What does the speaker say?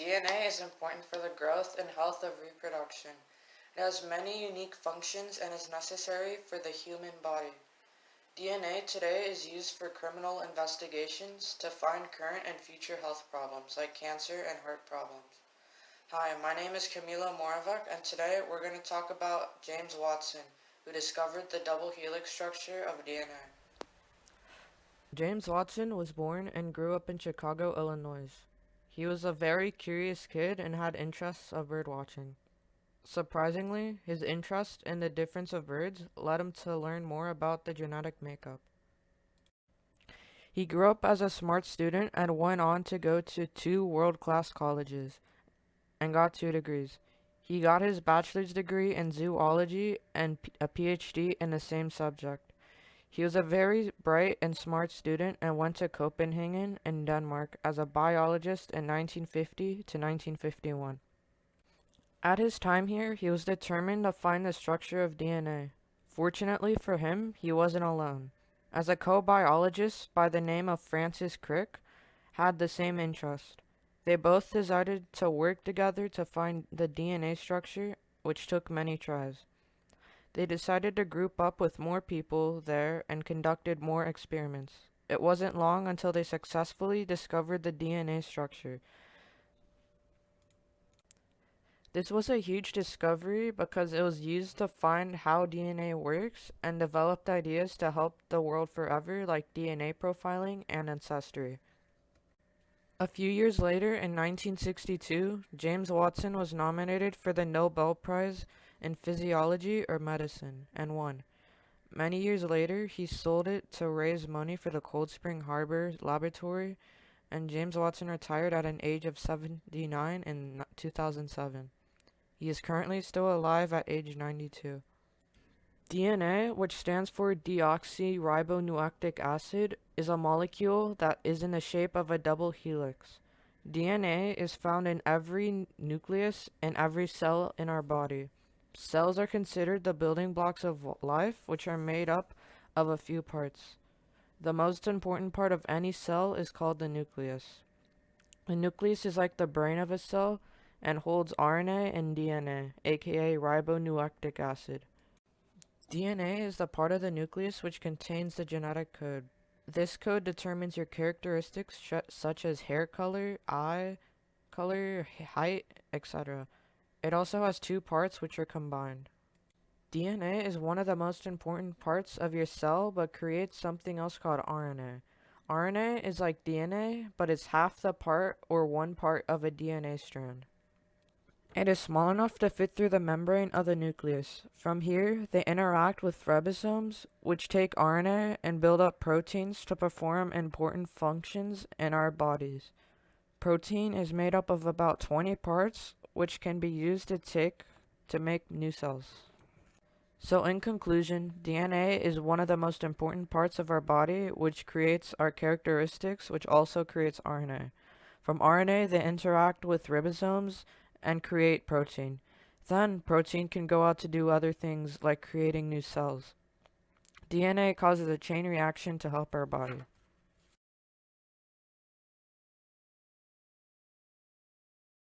DNA is important for the growth and health of reproduction. It has many unique functions and is necessary for the human body. DNA today is used for criminal investigations to find current and future health problems like cancer and heart problems. Hi, my name is Camila Moravec, and today we're going to talk about James Watson, who discovered the double helix structure of DNA. James Watson was born and grew up in Chicago, Illinois. He was a very curious kid and had interests of bird watching. Surprisingly, his interest in the difference of birds led him to learn more about the genetic makeup. He grew up as a smart student and went on to go to two world-class colleges and got 2 degrees. He got his bachelor's degree in zoology and a PhD in the same subject. He was a very bright and smart student and went to Copenhagen in Denmark as a biologist in 1950 to 1951. At his time here, he was determined to find the structure of DNA. Fortunately for him, he wasn't alone, as a co-biologist by the name of Francis Crick had the same interest. They both decided to work together to find the DNA structure, which took many tries. They decided to group up with more people there and conducted more experiments. It wasn't long until they successfully discovered the DNA structure. This was a huge discovery because it was used to find how DNA works and developed ideas to help the world forever, like DNA profiling and ancestry. A few years later, in 1962, James Watson was nominated for the Nobel Prize in Physiology or Medicine and won. Many years later, he sold it to raise money for the Cold Spring Harbor Laboratory, and James Watson retired at an age of 79 in 2007. He is currently still alive at age 92. DNA, which stands for deoxyribonucleic acid, is a molecule that is in the shape of a double helix. DNA is found in every nucleus and every cell in our body. Cells are considered the building blocks of life, which are made up of a few parts. The most important part of any cell is called the nucleus. The nucleus is like the brain of a cell and holds RNA and DNA, aka ribonucleic acid. DNA is the part of the nucleus which contains the genetic code. This code determines your characteristics such as hair color, eye color, height, etc. It also has two parts which are combined. DNA is one of the most important parts of your cell but creates something else called RNA. RNA is like DNA, but it's half the part or one part of a DNA strand. It is small enough to fit through the membrane of the nucleus. From here, they interact with ribosomes, which take RNA and build up proteins to perform important functions in our bodies. Protein is made up of about 20 parts, which can be used to make new cells. So in conclusion, DNA is one of the most important parts of our body, which creates our characteristics, which also creates RNA. From RNA, they interact with ribosomes and create protein. Then, protein can go out to do other things like creating new cells. DNA causes a chain reaction to help our body.